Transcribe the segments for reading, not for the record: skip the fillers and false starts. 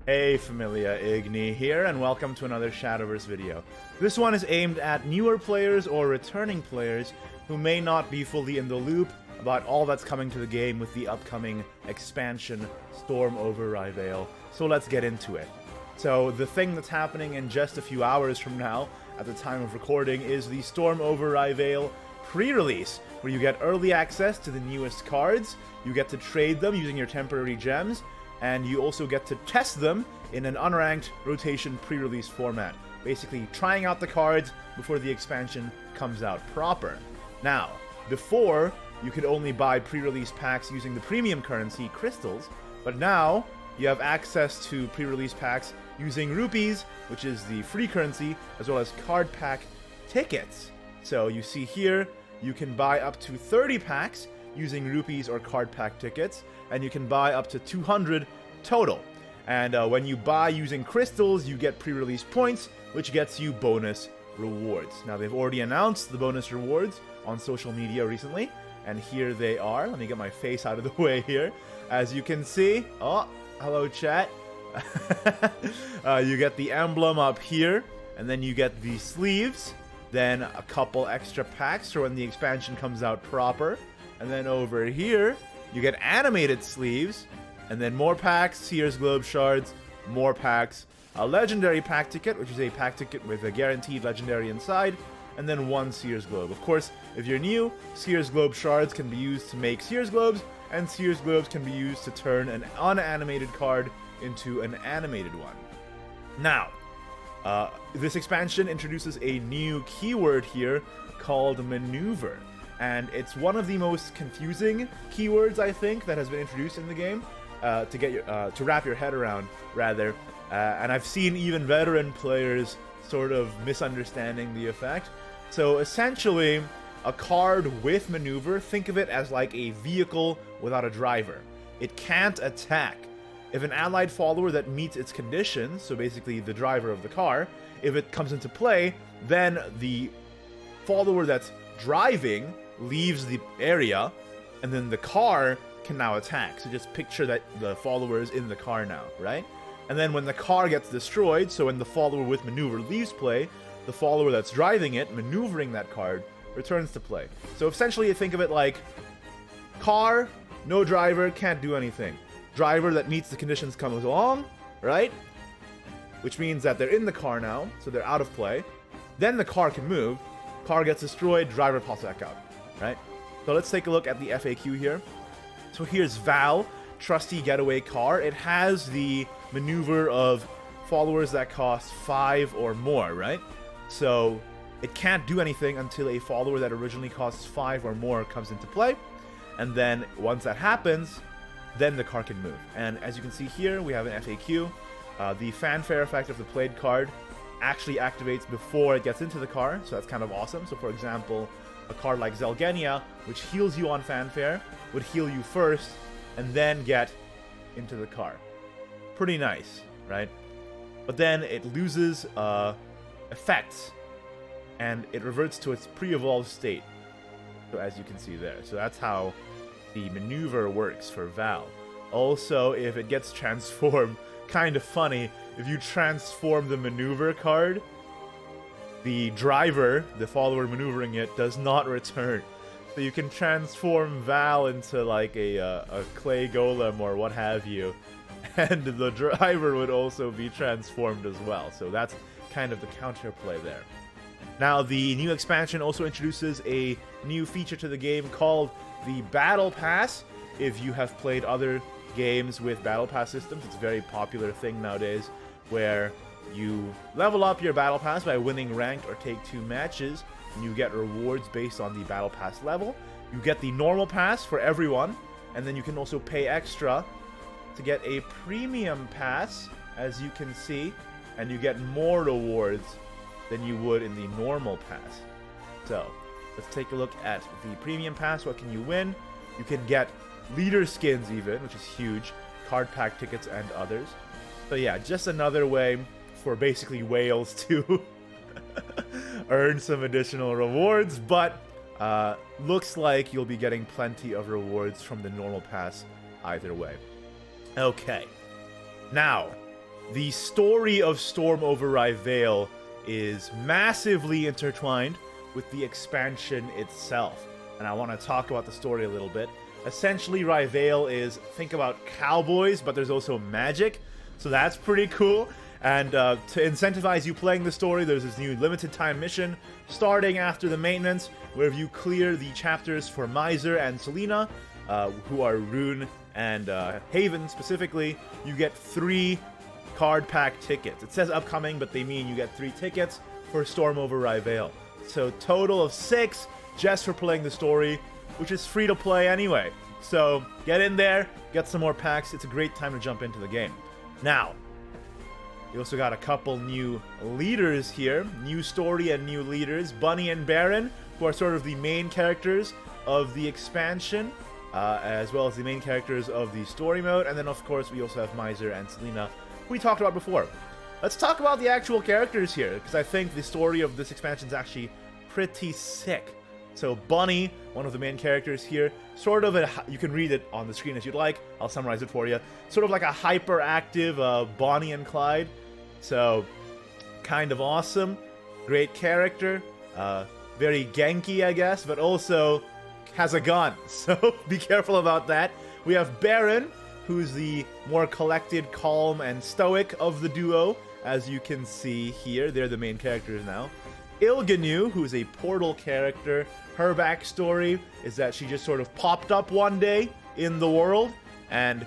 Hey Familia, Igni here, and welcome to another Shadowverse video. This one is aimed at newer players or returning players who may not be fully in the loop about all that's coming to the game with the upcoming expansion, Storm Over Rivayle. So let's get into it. So the thing that's happening in just a few hours from now, at the time of recording, is the Storm Over Rivayle pre-release, where you get early access to the newest cards, you get to trade them using your temporary gems, and you also get to test them in an unranked rotation pre-release format. Basically, trying out the cards before the expansion comes out proper. Now, before, you could only buy pre-release packs using the premium currency, crystals, but now, you have access to pre-release packs using rupees, which is the free currency, as well as card pack tickets. So you see here, you can buy up to 30 packs using rupees or card pack tickets, and you can buy up to 200 total. And when you buy using crystals, you get pre-release points, which gets you bonus rewards. Now, they've already announced the bonus rewards on social media recently, and here they are. Let me get my face out of the way here. As you can see, oh, hello chat. You get the emblem up here, and then you get the sleeves, then a couple extra packs for when the expansion comes out proper. And then over here, you get animated sleeves, and then more packs, Seer's Globe shards, more packs, a legendary pack ticket, which is a pack ticket with a guaranteed legendary inside, and then one Seer's Globe. Of course, if you're new, Seer's Globe shards can be used to make Seer's Globes, and Seer's Globes can be used to turn an unanimated card into an animated one. Now, this expansion introduces a new keyword here called Maneuver. And it's one of the most confusing keywords, I think, that has been introduced in the game to wrap your head around, rather. And I've seen even veteran players sort of misunderstanding the effect. So essentially, a card with Maneuver, think of it as like a vehicle without a driver. It can't attack. If an allied follower that meets its conditions, so basically the driver of the car, if it comes into play, then the follower that's driving leaves the area, and then the car can now attack. So just picture that the follower is in the car now, right? And then when the car gets destroyed, so when the follower with Maneuver leaves play, the follower that's driving it, maneuvering that card, returns to play. So essentially, you think of it like car, no driver, can't do anything. Driver that meets the conditions comes along, right? Which means that they're in the car now, so they're out of play. Then the car can move, car gets destroyed, driver pops back out. Right? So let's take a look at the FAQ here. So here's Val, trusty getaway car. It has the maneuver of followers that cost 5 or more, right? So it can't do anything until a follower that originally costs 5 or more comes into play. And then once that happens, then the car can move. And as you can see here, we have an FAQ. The fanfare effect of the played card actually activates before it gets into the car, so that's kind of awesome. So for example, a card like Zelgenia, which heals you on fanfare, would heal you first, and then get into the car. Pretty nice, right? But then it loses effects, and it reverts to its pre-evolved state. So as you can see there. So that's how the maneuver works for Val. Also, if it gets transformed, kind of funny, if you transform the maneuver card, the driver, the follower maneuvering it, does not return. So you can transform Val into like a clay golem or what have you, and the driver would also be transformed as well. So that's kind of the counterplay there. Now, the new expansion also introduces a new feature to the game called the Battle Pass. If you have played other games with Battle Pass systems, it's a very popular thing nowadays, where you level up your Battle Pass by winning ranked or take 2 matches, and you get rewards based on the Battle Pass level. You get the normal pass for everyone, and then you can also pay extra to get a premium pass, as you can see, and you get more rewards than you would in the normal pass. So, let's take a look at the premium pass. What can you win? You can get leader skins even, which is huge, card pack tickets, and others. So yeah, just another way for basically whales to earn some additional rewards, but looks like you'll be getting plenty of rewards from the normal pass either way. Okay, now the story of Storm Over Rivayle is massively intertwined with the expansion itself. And I want to talk about the story a little bit. Essentially, Rivayle is, think about cowboys, but there's also magic. So that's pretty cool. And to incentivize you playing the story, there's this new limited time mission starting after the maintenance, where you clear the chapters for Miser and Selena, who are Rune and Haven specifically. You get 3 card pack tickets. It says upcoming, but they mean you get 3 tickets for Storm Over Rivayle. So total of 6 just for playing the story, which is free to play anyway. So get in there, get some more packs. It's a great time to jump into the game. Now, you also got a couple new leaders here. New story and new leaders. Bunny and Baron, who are sort of the main characters of the expansion, as well as the main characters of the story mode. And then, of course, we also have Miser and Selena, who we talked about before. Let's talk about the actual characters here, because I think the story of this expansion is actually pretty sick. So Bunny, one of the main characters here, sort of you can read it on the screen as you'd like. I'll summarize it for you. Sort of like a hyperactive Bonnie and Clyde. So kind of awesome. Great character. Very Genki, I guess, but also has a gun. So be careful about that. We have Baron, who's the more collected, calm, and stoic of the duo. As you can see here, they're the main characters now. Ilganu, who's a portal character. Her backstory is that she just sort of popped up one day in the world, and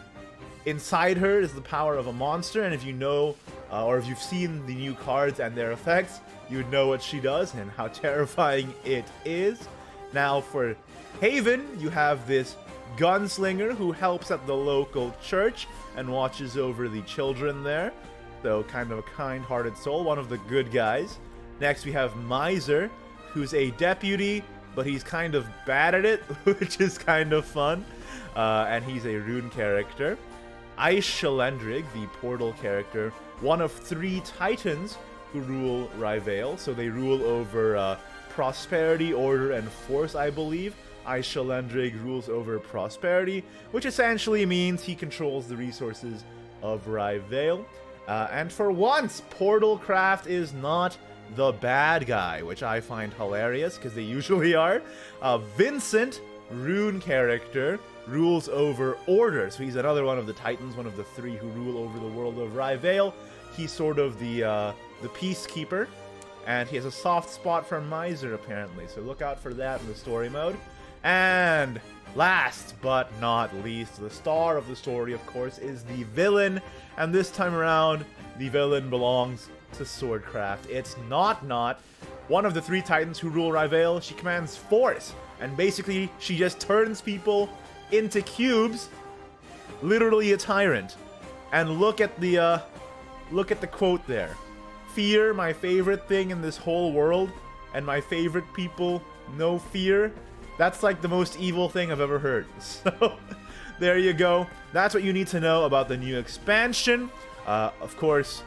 inside her is the power of a monster, and if you know, or if you've seen the new cards and their effects, you would know what she does and how terrifying it is. Now for Haven, you have this gunslinger who helps at the local church and watches over the children there. So kind of a kind-hearted soul, one of the good guys. Next we have Miser, who's a deputy, but he's kind of bad at it, which is kind of fun. And he's a Rune character. Aishalendrig, the portal character, one of 3 titans who rule Rivayle. So they rule over prosperity, order, and force, I believe. Aishalendrig rules over prosperity, which essentially means he controls the resources of Rivayle. And for once, Portalcraft is not the bad guy, which I find hilarious, because they usually are. Vincent, Rune character, rules over order. So he's another one of the titans, one of the 3 who rule over the world of Rivayle. He's sort of the peacekeeper, and he has a soft spot for Miser, apparently. So look out for that in the story mode. And last but not least, the star of the story, of course, is the villain. And this time around, the villain belongs to Swordcraft. It's not one of the 3 titans who rule Rivayle. She commands force, and basically she just turns people into cubes. Literally a tyrant. And look at the quote there. Fear, my favorite thing in this whole world, and my favorite people, no fear. That's like the most evil thing I've ever heard. So there you go. That's what you need to know about the new expansion. Of course,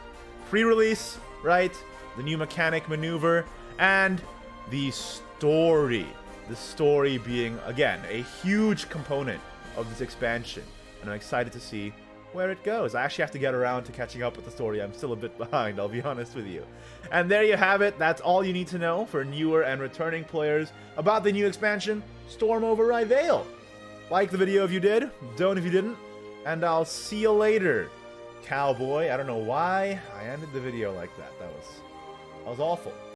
pre-release, right? The new mechanic maneuver, and the story. The story being, again, a huge component of this expansion. And I'm excited to see where it goes. I actually have to get around to catching up with the story. I'm still a bit behind, I'll be honest with you. And there you have it. That's all you need to know for newer and returning players about the new expansion, Storm Over Rivayle. Like the video if you did, don't if you didn't, and I'll see you later, cowboy. I don't know why I ended the video like that. That was awful.